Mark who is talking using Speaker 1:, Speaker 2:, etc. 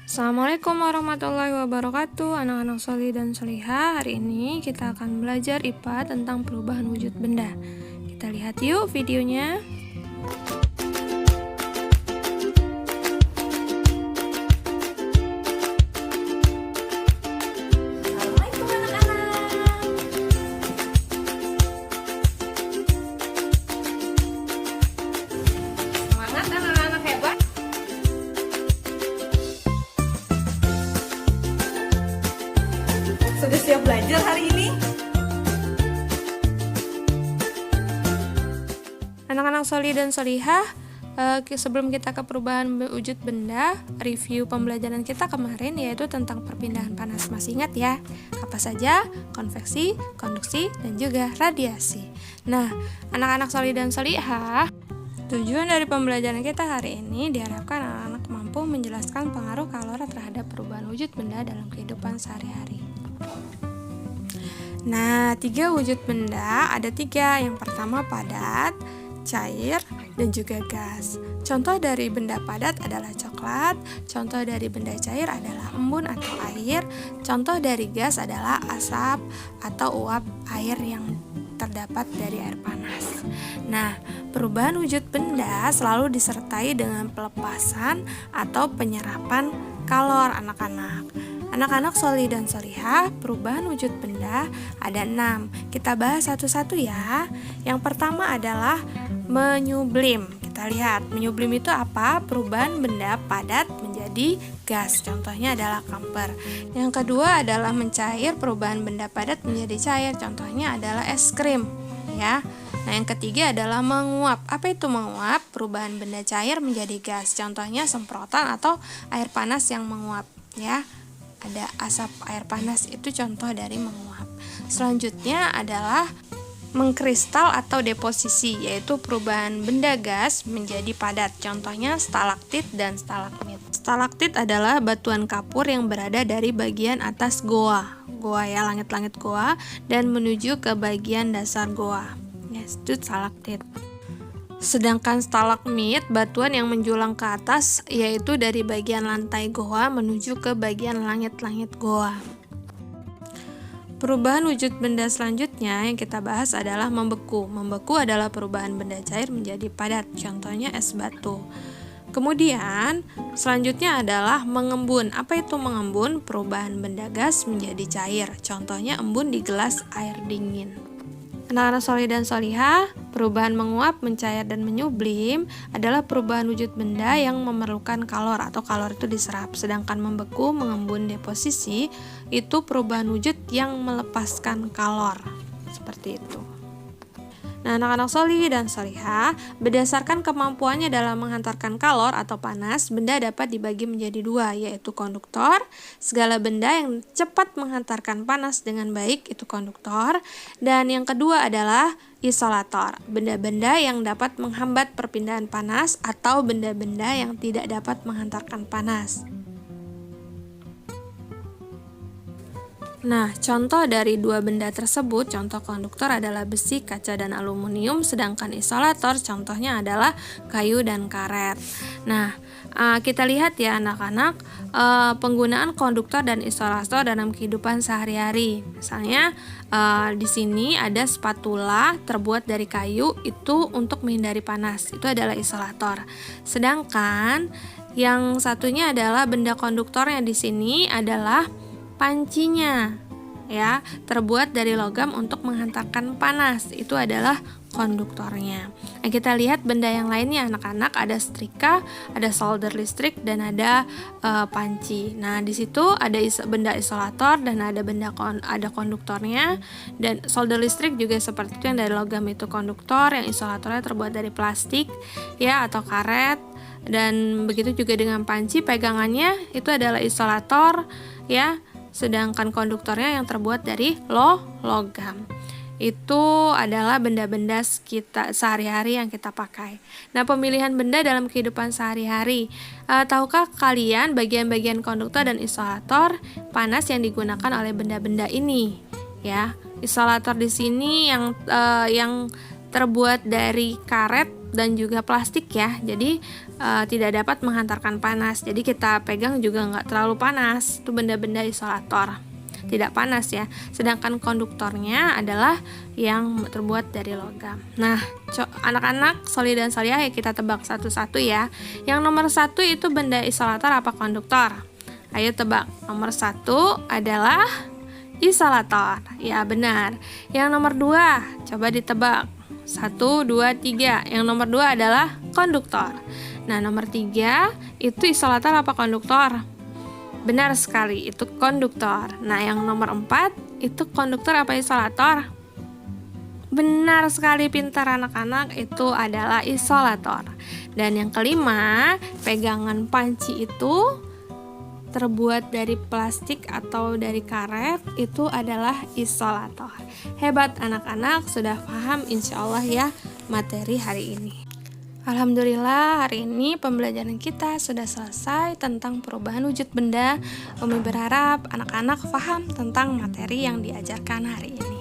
Speaker 1: Assalamualaikum warahmatullahi wabarakatuh, anak-anak solih dan solihah. Hari ini kita akan belajar IPA tentang perubahan wujud benda. Kita lihat yuk videonya. Assalamualaikum anak-anak. Semangat anak-anak hebat. Sudah siap belajar hari ini? Anak-anak solih dan solihah, sebelum kita ke perubahan wujud benda, review pembelajaran kita kemarin yaitu tentang perpindahan panas. Masih ingat ya? Apa saja? Konveksi, konduksi, dan juga radiasi. Nah, anak-anak solih dan solihah, tujuan dari pembelajaran kita hari ini diharapkan anak-anak mampu menjelaskan pengaruh kalor terhadap perubahan wujud benda dalam kehidupan sehari-hari. Nah, 3 wujud benda ada 3. Yang pertama padat, cair, dan juga gas. Contoh dari benda padat adalah coklat, contoh dari benda cair adalah embun atau air, contoh dari gas adalah asap atau uap air yang terdapat dari air panas. Nah, perubahan wujud benda selalu disertai dengan pelepasan atau penyerapan kalor anak-anak. Anak-anak solih dan solihah, perubahan wujud benda ada 6. Kita bahas satu-satu ya. Yang pertama adalah menyublim. Kita lihat, menyublim itu apa? Perubahan benda padat menjadi gas. Contohnya adalah kamper. Yang kedua adalah mencair, perubahan benda padat menjadi cair. Contohnya adalah es krim, ya. Nah, yang ketiga adalah menguap. Apa itu menguap? Perubahan benda cair menjadi gas. Contohnya semprotan atau air panas yang menguap, ya. Ada asap air panas, itu contoh dari menguap. Selanjutnya adalah mengkristal atau deposisi, yaitu perubahan benda gas menjadi padat. Contohnya stalaktit dan stalagmit. Stalaktit adalah batuan kapur yang berada dari bagian atas goa ya, langit-langit goa, dan menuju ke bagian dasar goa. Yes, itu stalaktit. Sedangkan stalagmit, batuan yang menjulang ke atas, yaitu dari bagian lantai goa menuju ke bagian langit-langit goa. Perubahan wujud benda selanjutnya yang kita bahas adalah membeku. Membeku adalah perubahan benda cair menjadi padat, contohnya es batu. Kemudian, selanjutnya adalah mengembun. Apa itu mengembun? Perubahan benda gas menjadi cair, contohnya embun di gelas air dingin. Anak-anak solih dan solihah, perubahan menguap, mencair, dan menyublim adalah perubahan wujud benda yang memerlukan kalor atau kalor itu diserap. Sedangkan membeku, mengembun, deposisi itu perubahan wujud yang melepaskan kalor. Seperti itu. Nah, anak-anak solih dan solihah, berdasarkan kemampuannya dalam menghantarkan kalor atau panas, benda dapat dibagi menjadi 2, yaitu konduktor. Segala benda yang cepat menghantarkan panas dengan baik itu konduktor. Dan yang kedua adalah isolator, benda-benda yang dapat menghambat perpindahan panas atau benda-benda yang tidak dapat menghantarkan panas. Nah, contoh dari 2 benda tersebut, contoh konduktor adalah besi, kaca, dan aluminium, sedangkan isolator contohnya adalah kayu dan karet. Nah, kita lihat ya anak-anak, penggunaan konduktor dan isolator dalam kehidupan sehari-hari. Misalnya, di sini ada spatula terbuat dari kayu, itu untuk menghindari panas, itu adalah isolator. Sedangkan yang satunya adalah benda konduktornya di sini adalah pancinya, ya, terbuat dari logam untuk menghantarkan panas, itu adalah konduktornya. Nah, kita lihat benda yang lainnya anak-anak, ada setrika, ada solder listrik, dan ada panci. Nah, di situ ada benda isolator dan ada ada konduktornya. Dan solder listrik juga seperti itu, yang dari logam itu konduktor, yang isolatornya terbuat dari plastik, ya, atau karet. Dan begitu juga dengan panci, pegangannya itu adalah isolator, ya. Sedangkan konduktornya yang terbuat dari logam. Itu adalah benda-benda kita sehari-hari yang kita pakai. Nah, pemilihan benda dalam kehidupan sehari-hari. Tahukah kalian bagian-bagian konduktor dan isolator panas yang digunakan oleh benda-benda ini? Ya, isolator di sini yang terbuat dari karet dan juga plastik ya. Jadi tidak dapat menghantarkan panas. Jadi kita pegang juga nggak terlalu panas. Itu benda-benda isolator, tidak panas ya. Sedangkan konduktornya adalah yang terbuat dari logam. Nah, anak-anak Soli dan Solia, ya kita tebak satu-satu ya. Yang nomor 1 itu benda isolator apa konduktor? Ayo tebak. Nomor 1 adalah isolator. Ya benar. Yang nomor 2, coba ditebak. 1, 2, 3. Yang nomor 2 adalah konduktor. Nah, nomor 3 itu isolator apa konduktor? Benar sekali, itu konduktor. Nah, yang nomor 4 itu konduktor apa isolator? Benar sekali, pintar anak-anak, itu adalah isolator. Dan yang kelima, pegangan panci itu terbuat dari plastik atau dari karet, itu adalah isolator. Hebat anak-anak, sudah paham insya Allah ya materi hari ini. Alhamdulillah, hari ini pembelajaran kita sudah selesai tentang perubahan wujud benda. Umi berharap anak-anak paham tentang materi yang diajarkan hari ini.